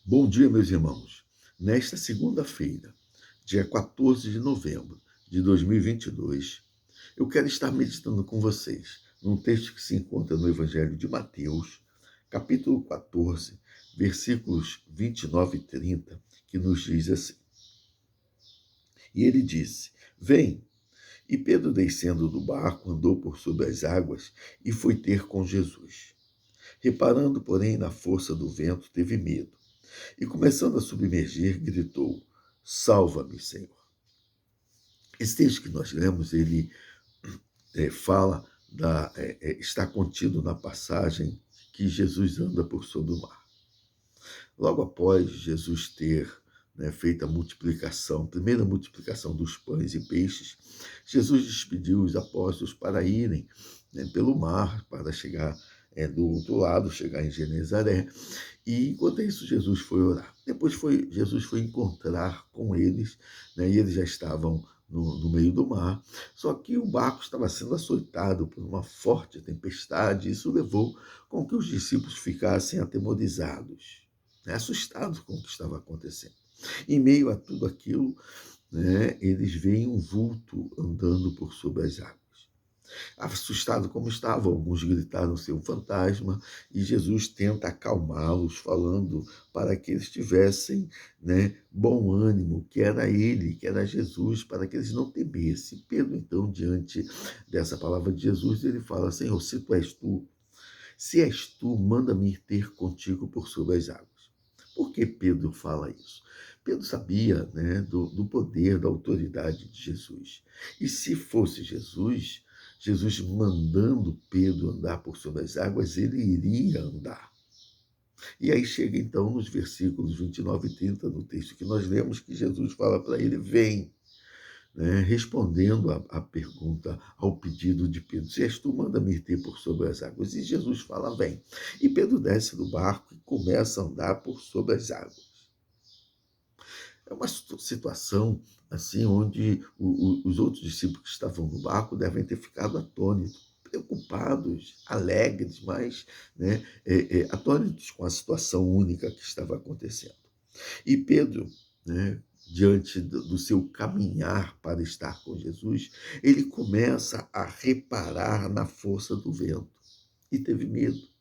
Bom dia, meus irmãos. Nesta segunda-feira, dia 14 de novembro de 2022, eu quero estar meditando com vocês num texto que se encontra no Evangelho de Mateus, capítulo 14, versículos 29 e 30, que nos diz assim: E ele disse: Vem. E Pedro, descendo do barco, andou por sobre as águas e foi ter com Jesus. Reparando, porém, na força do vento, teve medo. E começando a submergir, gritou: Salva-me, Senhor. Esse texto que nós lemos, ele fala, está contido na passagem que Jesus anda por sobre o mar. Logo após Jesus ter feito a multiplicação, primeira multiplicação dos pães e peixes, Jesus despediu os apóstolos para irem pelo mar, para chegar do outro lado, chegar em Genezaré. E enquanto isso, Jesus foi orar. Jesus foi encontrar com eles, e eles já estavam no meio do mar, só que o barco estava sendo açoitado por uma forte tempestade, e isso levou com que os discípulos ficassem atemorizados, assustados com o que estava acontecendo. Em meio a tudo aquilo, eles veem um vulto andando por sobre as águas. Assustado como estavam, alguns gritaram ser um fantasma, e Jesus tenta acalmá-los, falando para que eles tivessem bom ânimo, que era ele, que era Jesus, para que eles não temessem. Pedro, então, diante dessa palavra de Jesus, ele fala: Senhor, se és tu, manda-me ir ter contigo por sobre as águas. Por que Pedro fala isso? Pedro sabia do poder, da autoridade de Jesus. E se fosse Jesus mandando Pedro andar por sobre as águas, ele iria andar. E aí chega então nos versículos 29 e 30 do texto que nós lemos, que Jesus fala para ele: vem. Respondendo à pergunta, ao pedido de Pedro: se és tu, manda-me ter por sobre as águas. E Jesus fala: vem. E Pedro desce do barco e começa a andar por sobre as águas. É uma situação assim onde os outros discípulos que estavam no barco devem ter ficado atônitos, preocupados, alegres, mas atônitos com a situação única que estava acontecendo. E Pedro, diante do seu caminhar para estar com Jesus, ele começa a reparar na força do vento e teve medo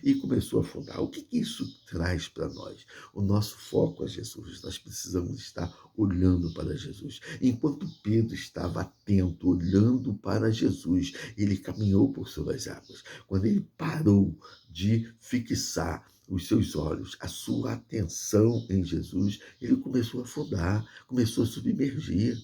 e começou a afundar. O que isso traz para nós? O nosso foco é Jesus. Nós precisamos estar olhando para Jesus. Enquanto Pedro estava atento, olhando para Jesus, ele caminhou por sobre as águas. Quando ele parou de fixar os seus olhos, a sua atenção em Jesus, ele começou a afundar, começou a submergir.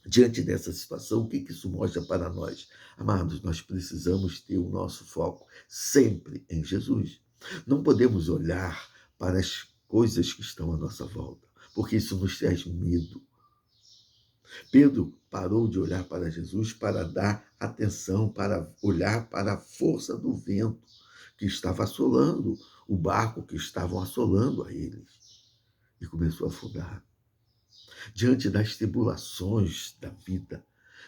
Diante dessa situação, o que isso mostra para nós? Amados, nós precisamos ter o nosso foco sempre em Jesus. Não podemos olhar para as coisas que estão à nossa volta, porque isso nos traz medo. Pedro parou de olhar para Jesus para dar atenção, para olhar para a força do vento que estava assolando o barco, que estavam assolando a eles, e começou a afundar. Diante das tribulações da vida,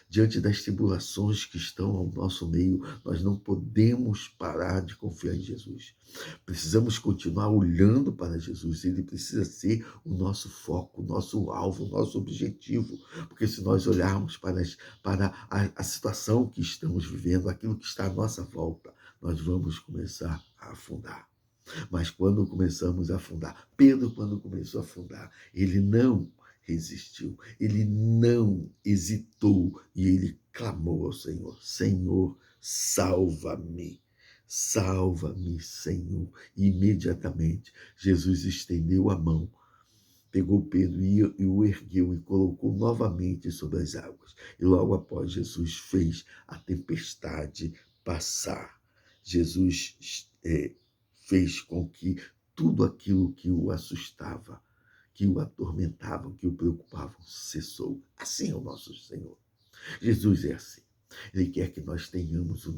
diante das tribulações que estão ao nosso meio, nós não podemos parar de confiar em Jesus. Precisamos continuar olhando para Jesus. Ele precisa ser o nosso foco, o nosso alvo, o nosso objetivo. Porque se nós olharmos para a situação que estamos vivendo, aquilo que está à nossa volta, nós vamos começar a afundar. Mas quando começamos a afundar, Pedro, quando começou a afundar, ele não resistiu, ele não hesitou e ele clamou ao Senhor: Senhor, salva-me, salva-me, Senhor. E imediatamente Jesus estendeu a mão, pegou Pedro e o ergueu e colocou novamente sobre as águas. E logo após, Jesus fez a tempestade passar. Jesus fez com que tudo aquilo que o assustava, que o atormentavam, que o preocupavam, cessou. Assim é o nosso Senhor. Jesus é assim. Ele quer que nós tenhamos a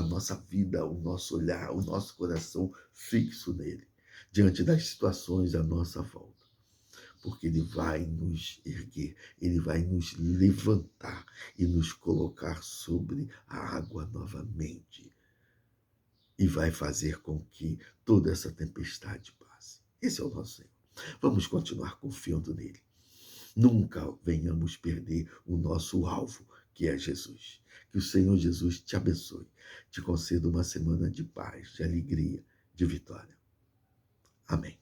nossa vida, o nosso olhar, o nosso coração fixo nele, diante das situações à nossa volta. Porque ele vai nos erguer, ele vai nos levantar e nos colocar sobre a água novamente. e vai fazer com que toda essa tempestade passe. Esse é o nosso Senhor. Vamos continuar confiando nele. Nunca venhamos perder o nosso alvo, que é Jesus. Que o Senhor Jesus te abençoe, te conceda uma semana de paz, de alegria, de vitória. Amém.